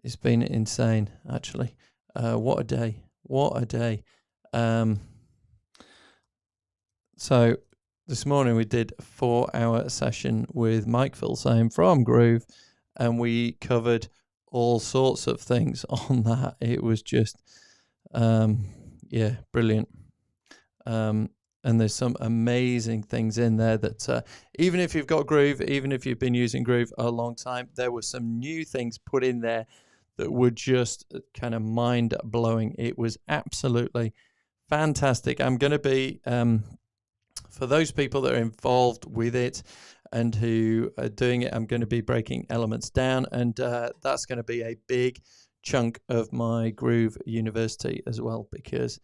It's been insane, actually. What a day. What a day. Um, so this morning we did a 4-hour session with Mike Filsame from Groove, and we covered all sorts of things on that. It was just, brilliant. And there's some amazing things in there that even if you've got Groove, even if you've been using Groove a long time, there were some new things put in there that were just kind of mind-blowing. It was absolutely fantastic. I'm going to be, for those people that are involved with it and who are doing it, I'm going to be breaking elements down, and that's going to be a big chunk of my Groove University as well, because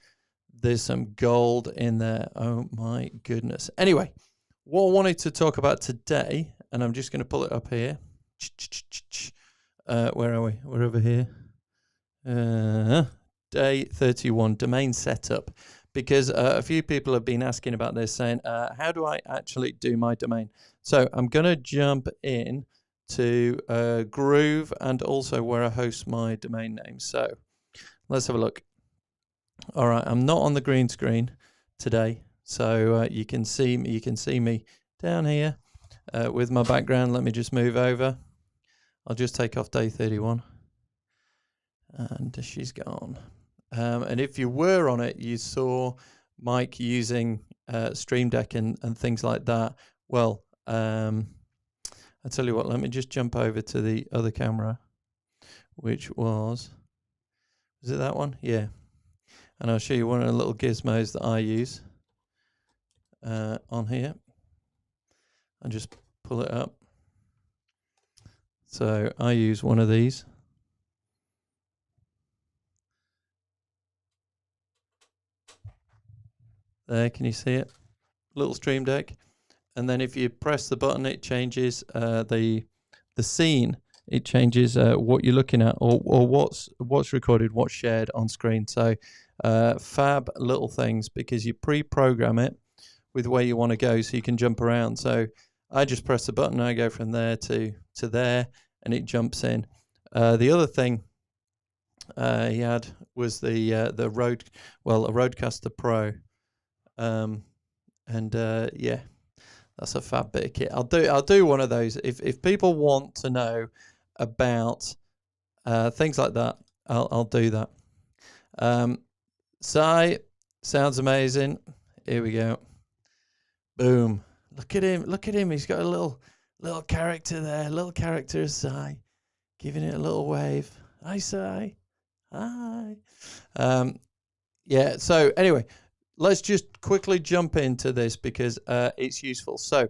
there's some gold in there. Oh my goodness. Anyway, what I wanted to talk about today, and I'm just going to pull it up here. Where are we? We're over here. Day 31, domain setup. Because a few people have been asking about this, saying, how do I actually do my domain? So I'm going to jump in to Groove and also where I host my domain name. So let's have a look. All right, I'm not on the green screen today, so you can see me. You can see me down here with my background. Let me just move over. I'll just take off day 31, and she's gone. And if you were on it, you saw Mike using Stream Deck and things like that. Well, I tell you what. Let me just jump over to the other camera, which was it that one? Yeah. And I'll show you one of the little gizmos that I use on here. And just pull it up. So I use one of these. There, can you see it? Little Stream Deck. And then if you press the button, it changes the scene. It changes what you're looking at, or what's recorded, what's shared on screen. So fab little things, because you pre-program it with where you want to go, so you can jump around. So I just press the button, I go from there to there, and it jumps in. The other thing he had was a Rodecaster Pro, yeah, that's a fab bit of kit. I'll do one of those if people want to know about things like that. I'll do that. Sai sounds amazing. Here we go. Boom. Look at him. He's got a little character there. Little character of Sai, giving it a little wave. Hi, Sai. Hi. Yeah. So anyway, let's just quickly jump into this because it's useful. So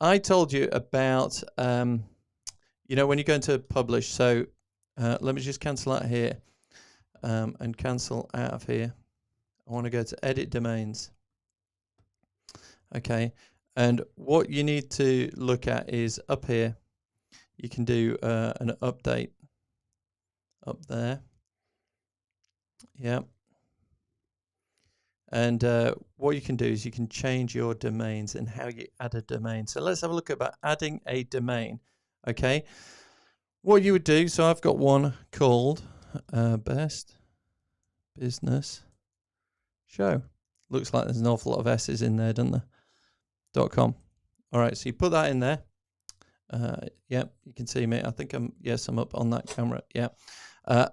I told you about when you're going to publish. So let me just cancel out here and cancel out of here. I want to go to edit domains. Okay, and what you need to look at is up here. You can do an update up there. Yeah. And what you can do is you can change your domains and how you add a domain. So let's have a look about adding a domain. Okay, what you would do. So I've got one called Best Business Show. Looks like there's an awful lot of S's in there, doesn't there? .com. All right, so you put that in there. Yeah, you can see me. I think I'm up on that camera. Yeah.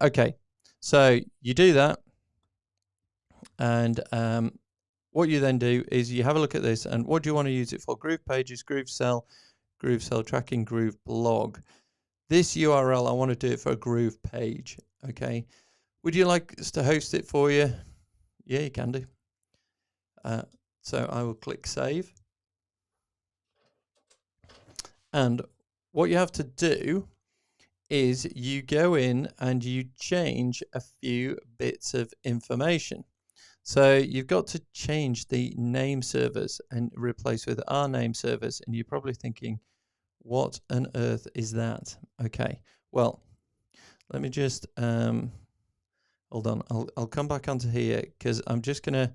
Okay, so you do that. And what you then do is you have a look at this, and what do you want to use it for? Groove Pages, Groove Cell Tracking, Groove Blog. This URL, I want to do it for a Groove page. Okay, would you like us to host it for you? Yeah, you can do. So I will click Save. And what you have to do is you go in and you change a few bits of information. So you've got to change the name servers and replace with our name servers. And you're probably thinking, what on earth is that? Okay, well, let me just, hold on. I'll come back onto here because I'm just going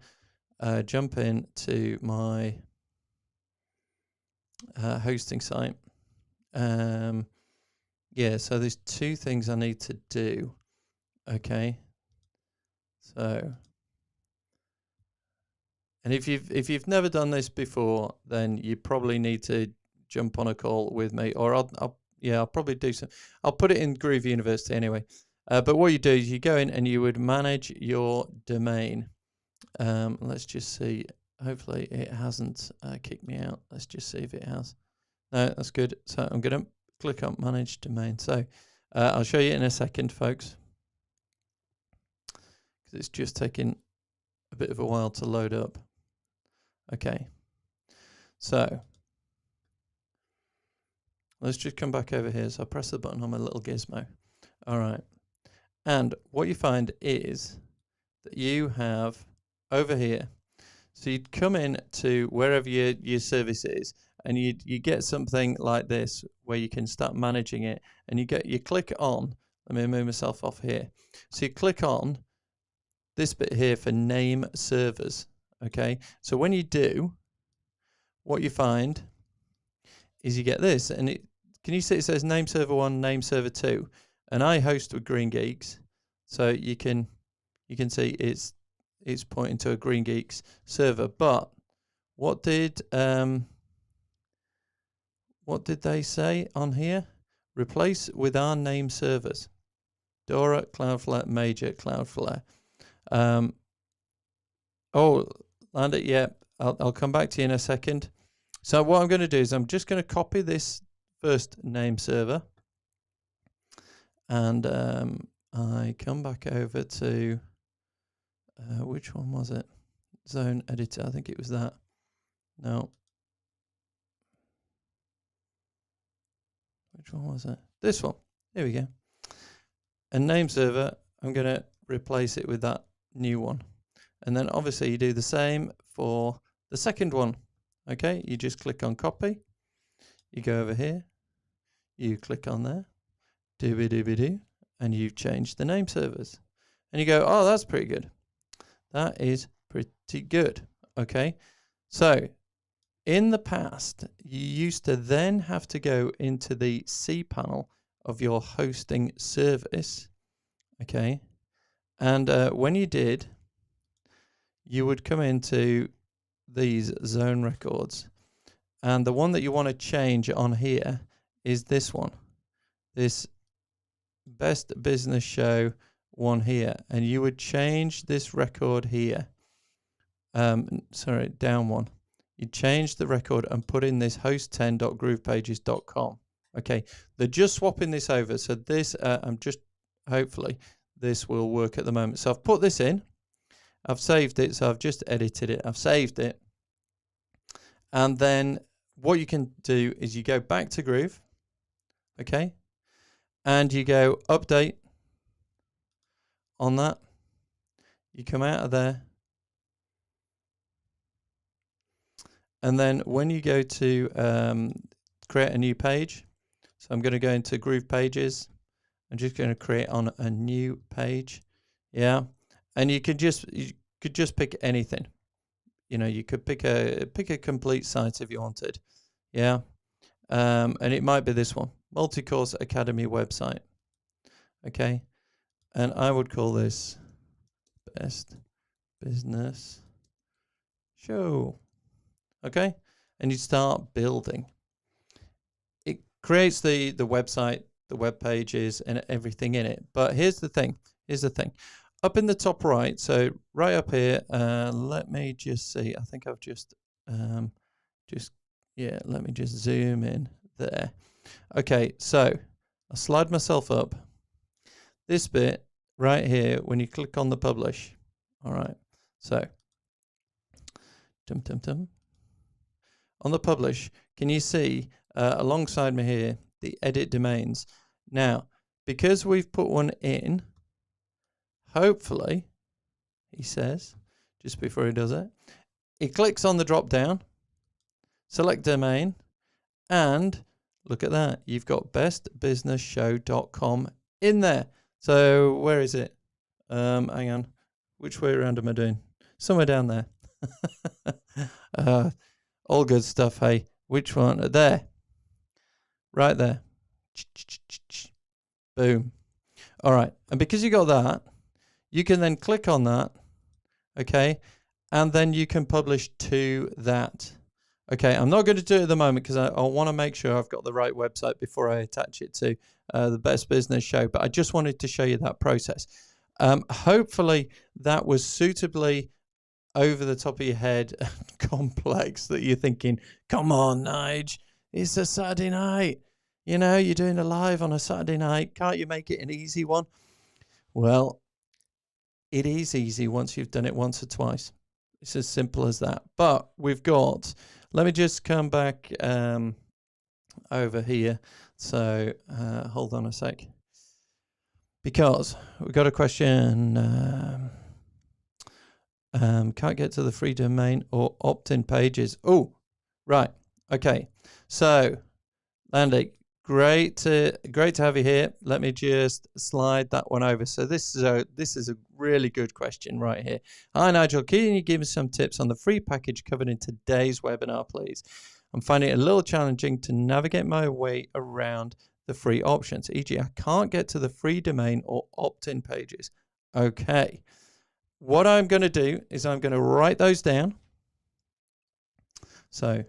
to jump in to my hosting site. Yeah, so there's two things I need to do. Okay. So, and if you've never done this before, then you probably need to jump on a call with me, or I'll probably do some. I'll put it in Groove University anyway. But what you do is you go in and you would manage your domain. Let's just see. Hopefully it hasn't kicked me out. Let's just see if it has. No, that's good. So I'm going to click on Manage Domain. So I'll show you in a second, folks, because it's just taking a bit of a while to load up. Okay. So let's just come back over here. So I press the button on my little gizmo. All right. And what you find is that you have over here, so you'd come in to wherever your service is, and you get something like this where you can start managing it, and you click on, let me move myself off here. So you click on this bit here for name servers. Okay. So when you do, what you find is you get this, and can you see it says name server 1, name server 2, and I host with Green Geeks, so you can see it's pointing to a Green Geeks server. But what did they say on here? Replace with our name servers: Dora, Cloudflare, Major, Cloudflare. Oh, Landa, yeah, I'll come back to you in a second. So what I'm going to do is I'm just going to copy this first name server, and I come back over to which one was it? Zone editor, I think it was that. No. Which one was it? This one. Here we go. And name server, I'm going to replace it with that new one. And then obviously you do the same for the second one. Okay, you just click on copy. You go over here. You click on there. Doobie-doobie-doo. And you've changed the name servers. And you go, oh, that's pretty good. That is pretty good. Okay, so in the past, you used to then have to go into the cPanel of your hosting service, okay? And when you did, you would come into these zone records. And the one that you want to change on here is this one, this Best Business Show one here. And you would change this record here. Sorry, down one. You change the record and put in this host10.groovepages.com. Okay, they're just swapping this over. So this, hopefully this will work at the moment. So I've put this in, I've saved it. So I've just edited it. I've saved it. And then what you can do is you go back to Groove. Okay. And you go update on that. You come out of there. And then when you go to create a new page, so I'm going to go into Groove Pages. I'm just going to create on a new page. Yeah. And you could just pick anything. You know, you could pick a complete site if you wanted. Yeah. And it might be this one, Multi-Course Academy website. Okay. And I would call this Best Business Show. Okay. And you start building. It creates the website, the web pages, and everything in it. But here's the thing. Up in the top right, so right up here, let me just see. I think I've let me just zoom in there. Okay, so I'll slide myself up. This bit right here, when you click on the publish. All right, so on the publish, can you see alongside me here, the edit domains? Now, because we've put one in, hopefully, he says, just before he does it, he clicks on the drop down, select domain, and look at that. You've got bestbusinessshow.com in there. So where is it? Hang on. Which way around am I doing? Somewhere down there. All good stuff, hey. Which one? There. Right there. Boom. All right. And because you got that, you can then click on that. Okay. And then you can publish to that. Okay. I'm not going to do it at the moment because I want to make sure I've got the right website before I attach it to the Best Business Show. But I just wanted to show you that process. Hopefully that was suitably over the top of your head and complex that you're thinking, come on, Nige, it's a Saturday night. You know, you're doing a live on a Saturday night. Can't you make it an easy one? Well, it is easy once you've done it once or twice. It's as simple as that. But we've got, let me just come back over here. So hold on a sec. Because we've got a question. Can't get to the free domain or opt-in pages. Oh, right. Okay. So, Landy, great to have you here. Let me just slide that one over. So this is a really good question right here. Hi, Nigel. Can you give me some tips on the free package covered in today's webinar, please? I'm finding it a little challenging to navigate my way around the free options. E.g., I can't get to the free domain or opt-in pages. Okay. What I'm going to do is I'm going to write those down. So,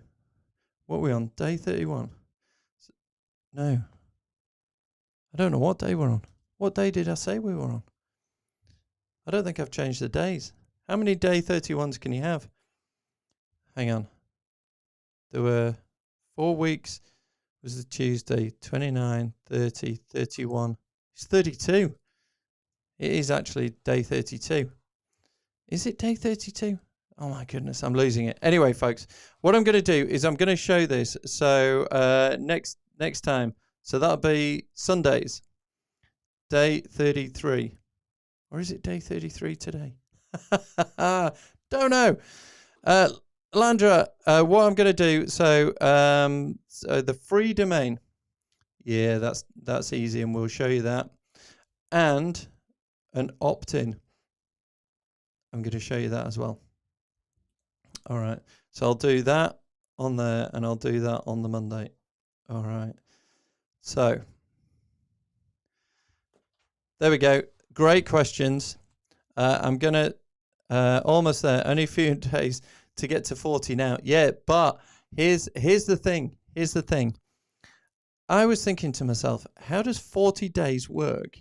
what are we on? Day 31? No. I don't know what day we're on. What day did I say we were on? I don't think I've changed the days. How many day 31s can you have? Hang on. There were 4 weeks. It was the Tuesday, 29, 30, 31. It's 32. It is actually day 32. Is it day 32? Oh my goodness, I'm losing it. Anyway, folks, what I'm going to do is I'm going to show this. So next time, so that'll be Sundays, day 33. Or is it day 33 today? Don't know. Landra, what I'm going to do, so the free domain. Yeah, that's easy, and we'll show you that. And an opt-in. I'm going to show you that as well. All right. So I'll do that on there, and I'll do that on the Monday. All right. So there we go. Great questions. I'm going to almost there. Only a few days to get to 40 now. Yeah, but here's the thing. Here's the thing. I was thinking to myself, how does 40 days work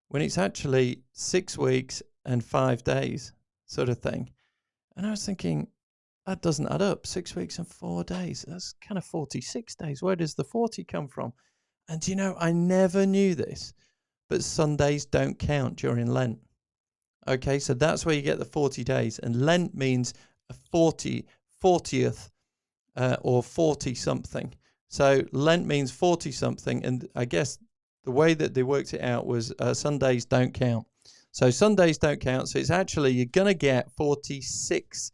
when it's actually 6 weeks and 5 days sort of thing? And I was thinking, that doesn't add up. 6 weeks and 4 days. That's kind of 46 days. Where does the 40 come from? And you know, I never knew this, but Sundays don't count during Lent. Okay, so that's where you get the 40 days. And Lent means a 40th or 40 something. So Lent means 40 something. And I guess the way that they worked it out was Sundays don't count. So Sundays don't count. So it's actually, you're going to get 46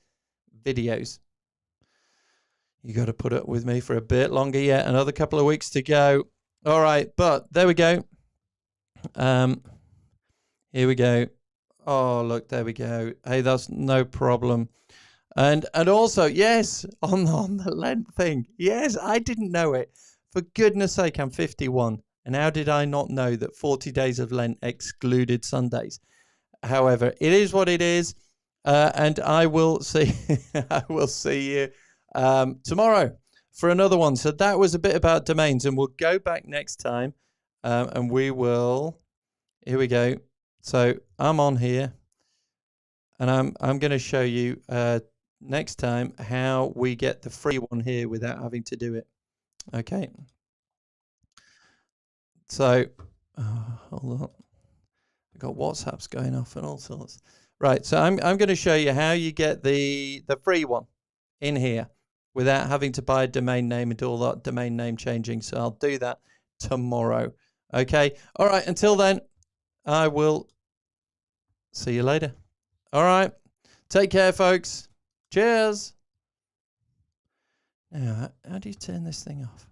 videos. You got to put up with me for a bit longer yet. Another couple of weeks to go. All right, but there we go. Here we go. Oh, look, there we go. Hey, that's no problem. And also, yes, on the Lent thing. Yes, I didn't know it. For goodness sake, I'm 51. And how did I not know that 40 days of Lent excluded Sundays? However, it is what it is. And I will see you tomorrow for another one. So that was a bit about domains, and we'll go back next time, and we will. Here we go. So I'm on here, and I'm going to show you next time how we get the free one here without having to do it. Okay. So hold on. I've got WhatsApps going off and all sorts. Right, so I'm going to show you how you get the free one in here without having to buy a domain name and do all that domain name changing. So I'll do that tomorrow. Okay. All right. Until then, I will see you later. All right. Take care, folks. Cheers. Now, how do you turn this thing off?